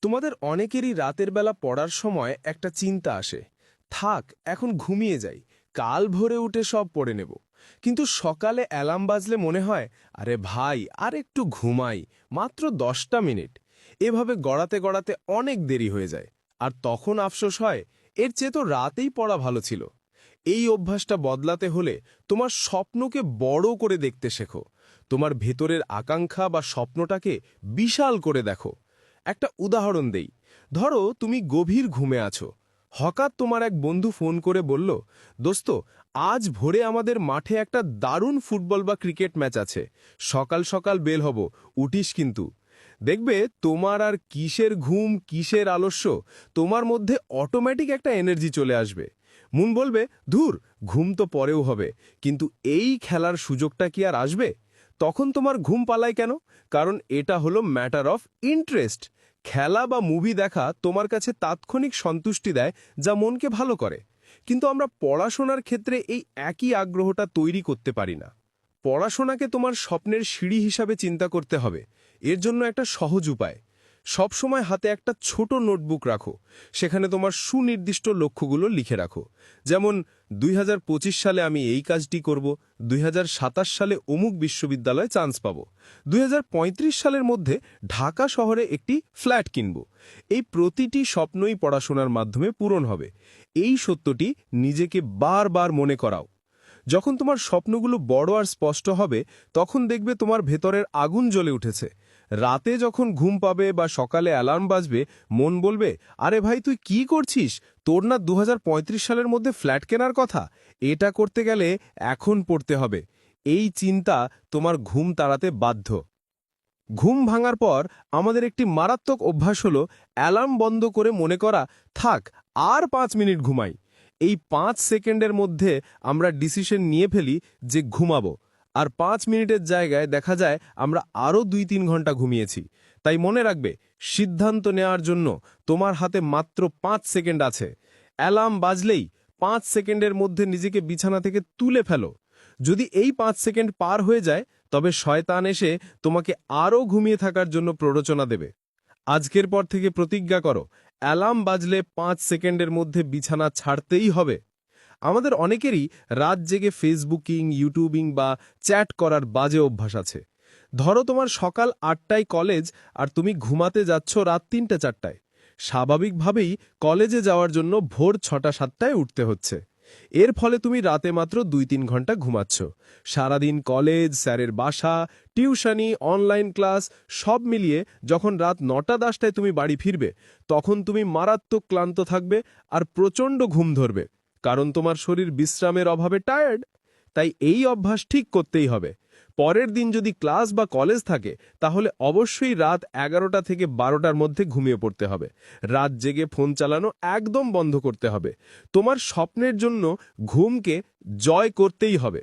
তোমাদের অনেকেরই রাতের বেলা পড়ার সময় একটা চিন্তা আসে, থাক এখন ঘুমিয়ে যাই, কাল ভোরে উঠে সব পড়ে নেব। কিন্তু সকালে অ্যালার্ম বাজলে মনে হয়, আরে ভাই আর একটু ঘুমাই, মাত্র 10টা মিনিট। এভাবে গড়াতে গড়াতে অনেক দেরি হয়ে যায়। আর তখন আফসোস হয়, এর চেয়ে তো রাতেই পড়া ভালো ছিল। এই অভ্যাসটা বদলাতে হলে তোমার স্বপ্নকে বড় করে দেখতে শেখো। তোমার ভেতরের আকাঙ্ক্ষা বা স্বপ্নটাকে বিশাল করে দেখো। একটা উদাহরণ দেই। ধরো তুমি গভীর ঘুমে আছো, হঠাৎ তোমার এক বন্ধু ফোন করে বলল, দোস্ত, আজ ভোরে আমাদের মাঠে একটা দারুণ ফুটবল বা ক্রিকেট ম্যাচ আছে, সকাল সকাল বের হব, উঠিস কিন্তু। দেখবে তোমার আর কিসের ঘুম কিসের আলস্য, তোমার মধ্যে অটোমেটিক একটা এনার্জি চলে আসবে। মন বলবে, ধুর, ঘুম তো পরেও হবে, কিন্তু এই খেলার সুযোগটা কি আর আসবে? তখন তোমার ঘুম পালায় কেন? কারণ এটা হলো ম্যাটার অফ ইন্টারেস্ট। খেলা বা মুভি দেখা তোমার কাছে তাৎক্ষণিক সন্তুষ্টি দেয়, যা মনকে ভালো করে। কিন্তু আমরা পড়াশোনার ক্ষেত্রে এই একই আগ্রহটা তৈরি করতে পারি না। পড়াশোনাকে তোমার স্বপ্নের সিঁড়ি হিসাবে চিন্তা করতে হবে। এর জন্য একটা সহজ উপায়, সবসময় হাতে একটা ছোট নোটবুক রাখো। সেখানে তোমার সুনির্দিষ্ট লক্ষ্যগুলো লিখে রাখো। যেমন 2025 সালে আমি এই কাজটি করব, 2027 সালে অমুক বিশ্ববিদ্যালয়ে চান্স পাব, 2035 সালের মধ্যে ঢাকা শহরে একটি ফ্ল্যাট কিনব। এই প্রতিটি স্বপ্নই পড়াশোনার মাধ্যমে পূরণ হবে। এই সত্যটি নিজেকে বারবার মনে করাও। যখন তোমার স্বপ্নগুলো বড় আর স্পষ্ট হবে, তখন দেখবে তোমার ভেতরের আগুন জ্বলে উঠেছে। রাতে যখন ঘুম পাবে বা সকালে অ্যালার্ম বাজবে, মন বলবে, আরে ভাই তুই কি করছিস? তোর না 2035 সালের মধ্যে ফ্ল্যাট কেনার কথা? এটা করতে গেলে এখন পড়তে হবে। এই চিন্তা তোমার ঘুম তাড়াতে বাধ্য। ঘুম ভাঙার পর আমাদের একটি মারাত্মক অভ্যাস হলো অ্যালার্ম বন্ধ করে মনে করা, থাক আর 5 মিনিট ঘুমাই। এই 5 সেকেন্ডের মধ্যে আমরা ডিসিশন নিয়ে ফেলি যে ঘুমাবো, আর 5 মিনিটের জায়গায় দেখা যায় আমরা আরও 2-3 ঘন্টা ঘুমিয়েছি। তাই মনে রাখবে, সিদ্ধান্ত নেওয়ার জন্য তোমার হাতে মাত্র 5 সেকেন্ড আছে। অ্যালার্ম বাজলেই 5 সেকেন্ডের মধ্যে নিজেকে বিছানা থেকে তুলে ফেলো। যদি এই 5 সেকেন্ড পার হয়ে যায়, তবে শয়তান এসে তোমাকে আরও ঘুমিয়ে থাকার জন্য প্ররোচনা দেবে। আজকের পর থেকে প্রতিজ্ঞা করো, অ্যালার্ম বাজলে 5 সেকেন্ডের মধ্যে বিছানা ছাড়তেই হবে। আমাদের অনেকেরই রাত জেগে ফেসবুকিং, ইউটিউবিং বা চ্যাট করার বাজে অভ্যাস আছে। ধরো তোমার সকাল 8টায় কলেজ, আর তুমি ঘুমাতে যাচ্ছ রাত 3টা-4টায়। স্বাভাবিকভাবেই কলেজে যাওয়ার জন্য ভোর 6টা-7টায় উঠতে হচ্ছে। এর ফলে তুমি রাতে মাত্র 2-3 ঘন্টা ঘুমাচ্ছ। সারাদিন কলেজ, স্যারের বাসা, টিউশনি, অনলাইন ক্লাস সব মিলিয়ে যখন রাত 9টা-10টায় তুমি বাড়ি ফিরবে, তখন তুমি মারাত্মক ক্লান্ত থাকবে আর প্রচণ্ড ঘুম ধরবে, কারণ তোমার শরীর বিশ্রামের অভাবে টায়ার্ড। তাই এই অভ্যাস ঠিক করতেই হবে। পরের দিন যদি ক্লাস বা কলেজ থাকে, তাহলে অবশ্যই রাত 11টা থেকে 12টার মধ্যে ঘুমিয়ে পড়তে হবে। রাত জেগে ফোন চালানো একদম বন্ধ করতে হবে। তোমার স্বপ্নের জন্য ঘুমকে জয় করতেই হবে।